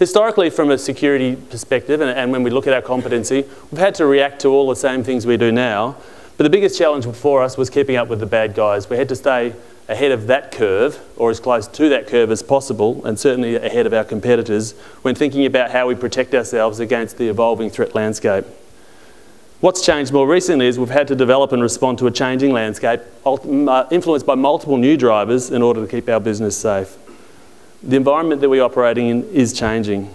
Historically, from a security perspective, and when we look at our competency, we've had to react to all the same things we do now. But the biggest challenge for us was keeping up with the bad guys. We had to stay ahead of that curve, or as close to that curve as possible, and certainly ahead of our competitors when thinking about how we protect ourselves against the evolving threat landscape. What's changed more recently is we've had to develop and respond to a changing landscape influenced by multiple new drivers in order to keep our business safe. The environment that we're operating in is changing.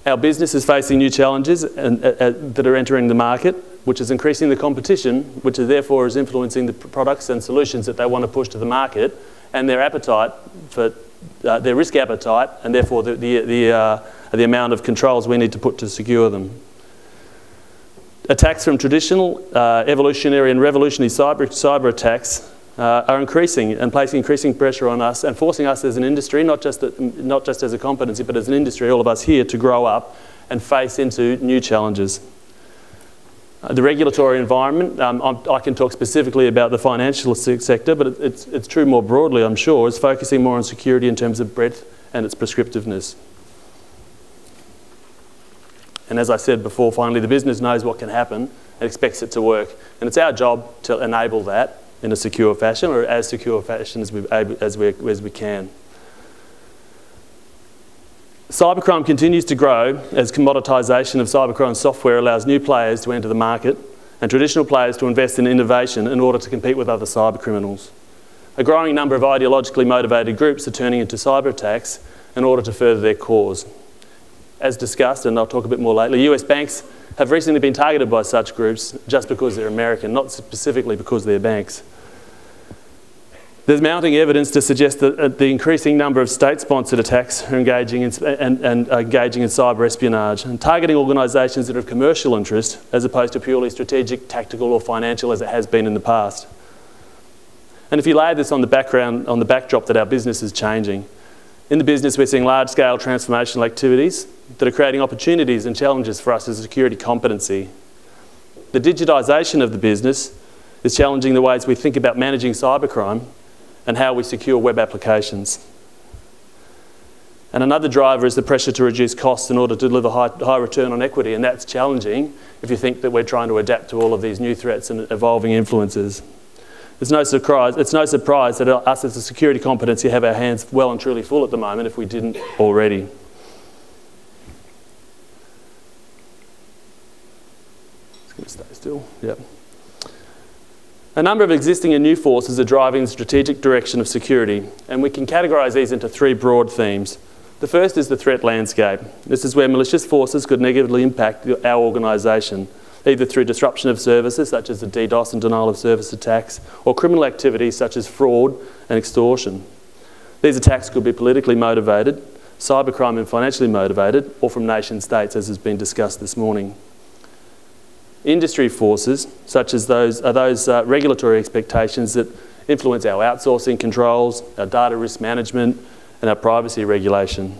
Our business is facing new challenges that are entering the market, which is increasing the competition, which therefore is influencing the products and solutions that they want to push to the market, and their appetite for their risk appetite, and therefore the amount of controls we need to put to secure them. Attacks from traditional, evolutionary and revolutionary cyber attacks are increasing and placing increasing pressure on us and forcing us as an industry, not just as a competency, but as an industry, all of us here, to grow up and face into new challenges. The regulatory environment, I can talk specifically about the financial sector, but it's true more broadly, I'm sure, is focusing more on security in terms of breadth and its prescriptiveness. And as I said before, finally, the business knows what can happen and expects it to work. And it's our job to enable that in a secure fashion, or as secure fashion as we can. Cybercrime continues to grow as commoditisation of cybercrime software allows new players to enter the market and traditional players to invest in innovation in order to compete with other cybercriminals. A growing number of ideologically motivated groups are turning into cyber attacks in order to further their cause. As discussed, and I'll talk a bit more later, US banks have recently been targeted by such groups just because they're American, not specifically because they're banks. There's mounting evidence to suggest that the increasing number of state-sponsored attacks are engaging in cyber espionage and targeting organisations that are of commercial interest as opposed to purely strategic, tactical or financial as it has been in the past. And if you lay this on the backdrop that our business is changing, in the business we're seeing large-scale transformational activities that are creating opportunities and challenges for us as a security competency. The digitisation of the business is challenging the ways we think about managing cybercrime and how we secure web applications. And another driver is the pressure to reduce costs in order to deliver high return on equity, and that's challenging if you think that we're trying to adapt to all of these new threats and evolving influences. It's no surprise that us as a security competency have our hands well and truly full at the moment if we didn't already. Just going to stay still, yep. A number of existing and new forces are driving the strategic direction of security, and we can categorise these into three broad themes. The first is the threat landscape. This is where malicious forces could negatively impact our organisation, either through disruption of services such as the DDoS and denial of service attacks, or criminal activities such as fraud and extortion. These attacks could be politically motivated, cybercrime and financially motivated, or from nation states, as has been discussed this morning. Industry forces, such as those regulatory expectations that influence our outsourcing controls, our data risk management, and our privacy regulation.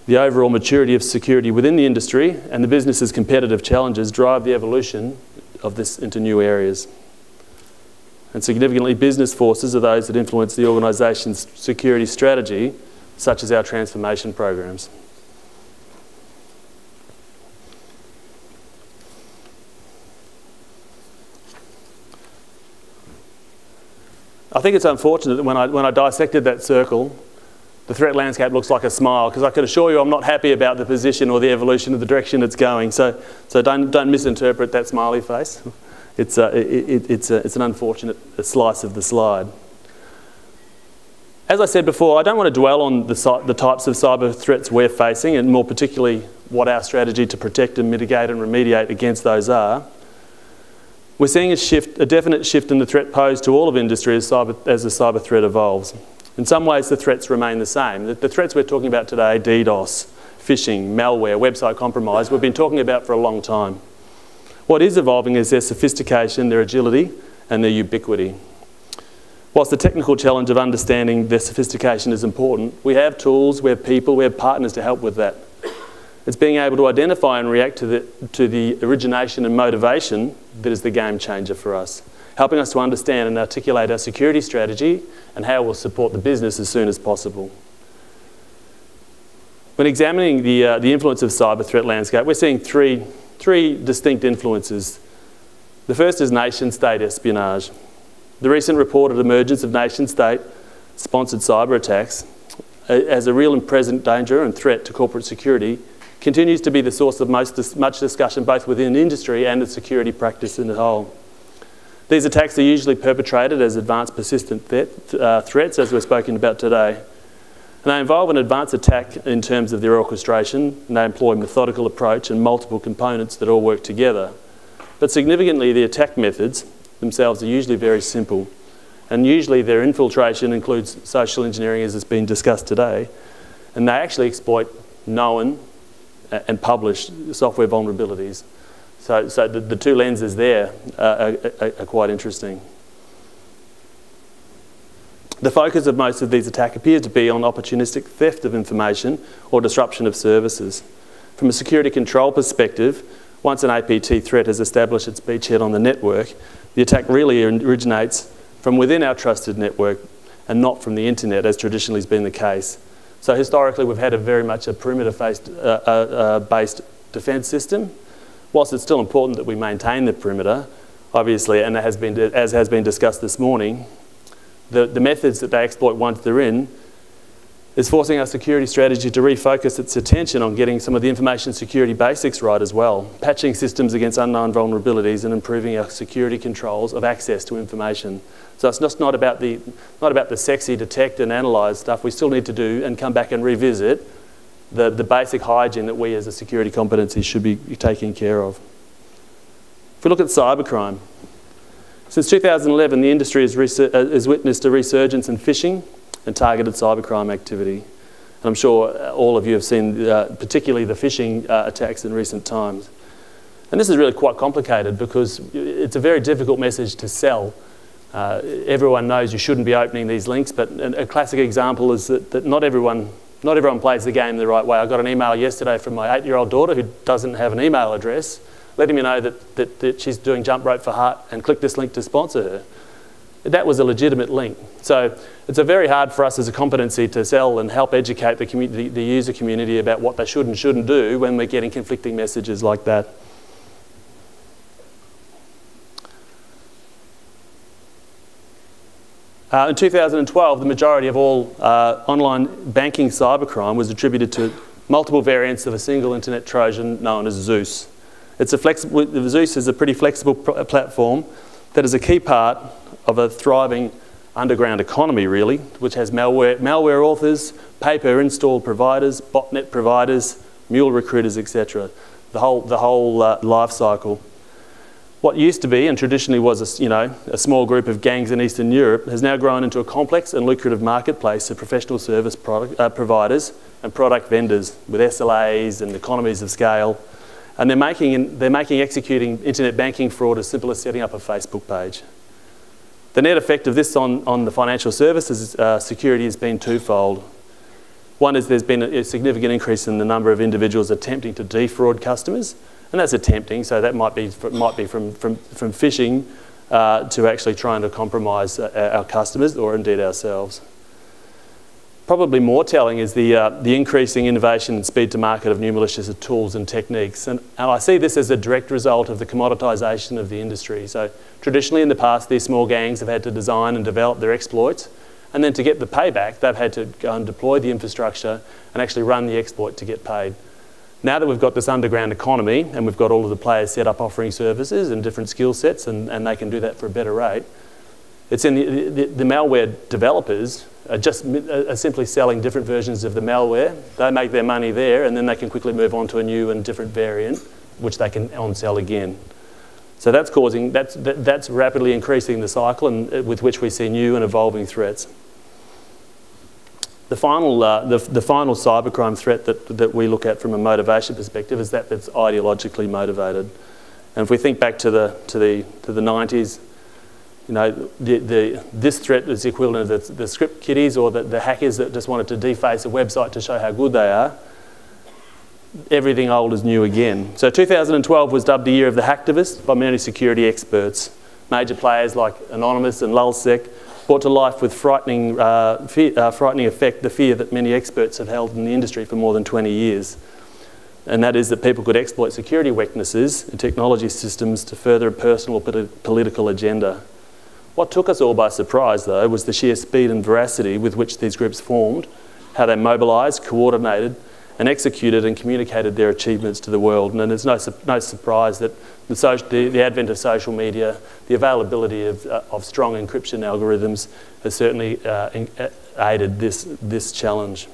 The overall maturity of security within the industry and the business's competitive challenges drive the evolution of this into new areas. And significantly, business forces are those that influence the organisation's security strategy, such as our transformation programs. I think it's unfortunate that when I dissected that circle, the threat landscape looks like a smile, because I can assure you I'm not happy about the position or the evolution of the direction it's going. So don't misinterpret that smiley face. It's an unfortunate slice of the slide. As I said before, I don't want to dwell on the types of cyber threats we're facing, and more particularly what our strategy to protect and mitigate and remediate against those are. We're seeing a definite shift in the threat posed to all of industry as the cyber threat evolves. In some ways, the threats remain the same. The threats we're talking about today, DDoS, phishing, malware, website compromise, we've been talking about for a long time. What is evolving is their sophistication, their agility, and their ubiquity. Whilst the technical challenge of understanding their sophistication is important, we have tools, we have people, we have partners to help with that. It's being able to identify and react to the origination and motivation that is the game changer for us, helping us to understand and articulate our security strategy and how we'll support the business as soon as possible. When examining the influence of cyber threat landscape, we're seeing three distinct influences. The first is nation-state espionage. The recent reported emergence of nation-state-sponsored cyber attacks as a real and present danger and threat to corporate security continues to be the source of much discussion both within industry and the security practice in the whole. These attacks are usually perpetrated as advanced persistent threats, as we've spoken about today. And they involve an advanced attack in terms of their orchestration, and they employ a methodical approach and multiple components that all work together. But significantly, the attack methods themselves are usually very simple, and usually their infiltration includes social engineering, as has been discussed today, and they actually exploit known and published software vulnerabilities. So the two lenses there are quite interesting. The focus of most of these attacks appears to be on opportunistic theft of information or disruption of services. From a security control perspective, once an APT threat has established its beachhead on the network, the attack really originates from within our trusted network and not from the internet, as traditionally has been the case. So historically, we've had very much a perimeter-based defence system. Whilst it's still important that we maintain the perimeter, obviously, and as has been discussed this morning, the methods that they exploit once they're in is forcing our security strategy to refocus its attention on getting some of the information security basics right as well, patching systems against unknown vulnerabilities and improving our security controls of access to information. So it's just not about the sexy detect and analyse stuff. We still need to do and come back and revisit the basic hygiene that we as a security competency should be taking care of. If we look at cybercrime, since 2011, the industry has witnessed a resurgence in phishing and targeted cybercrime activity. And I'm sure all of you have seen particularly the phishing attacks in recent times. And this is really quite complicated because it's a very difficult message to sell. Everyone knows you shouldn't be opening these links, but a classic example is that not everyone plays the game the right way. I got an email yesterday from my 8-year-old daughter who doesn't have an email address, letting me know that she's doing jump rope for heart and click this link to sponsor her. That was a legitimate link. So it's very hard for us as a competency to sell and help educate the user community about what they should and shouldn't do when we're getting conflicting messages like that. In 2012, the majority of all online banking cybercrime was attributed to multiple variants of a single internet Trojan known as Zeus. Zeus is a pretty flexible platform that is a key part of a thriving underground economy, really, which has malware authors, pay-per-install providers, botnet providers, mule recruiters, etc. The whole life cycle. What used to be and traditionally was a small group of gangs in Eastern Europe has now grown into a complex and lucrative marketplace of professional service providers and product vendors with SLAs and economies of scale. And they're making executing internet banking fraud as simple as setting up a Facebook page. The net effect of this on the financial services security has been twofold. One is there's been a significant increase in the number of individuals attempting to defraud customers, and that's attempting, so that might be from phishing to actually trying to compromise our customers or indeed ourselves. Probably more telling is the increasing innovation and speed to market of new malicious tools and techniques. And I see this as a direct result of the commoditisation of the industry. So traditionally in the past, these small gangs have had to design and develop their exploits, and then to get the payback, they've had to go and deploy the infrastructure and actually run the exploit to get paid. Now that we've got this underground economy and we've got all of the players set up offering services and different skill sets and they can do that for a better rate, it's in the malware developers are simply selling different versions of the malware. They make their money there and then they can quickly move on to a new and different variant which they can on-sell again. So that's rapidly increasing the cycle and with which we see new and evolving threats. The final cybercrime threat that we look at from a motivation perspective is that that's ideologically motivated. And if we think back to the 90s, you know, this threat is the equivalent of the script kiddies or the hackers that just wanted to deface a website to show how good they are. Everything old is new again. So 2012 was dubbed the year of the hacktivist by many security experts. Major players like Anonymous and Lulzsec brought to life with frightening effect the fear that many experts have held in the industry for more than 20 years. And that is that people could exploit security weaknesses in technology systems to further a personal or political agenda. What took us all by surprise, though, was the sheer speed and veracity with which these groups formed, how they mobilised, coordinated, and executed and communicated their achievements to the world. And there's no surprise that the advent of social media, the availability of strong encryption algorithms has certainly aided this challenge.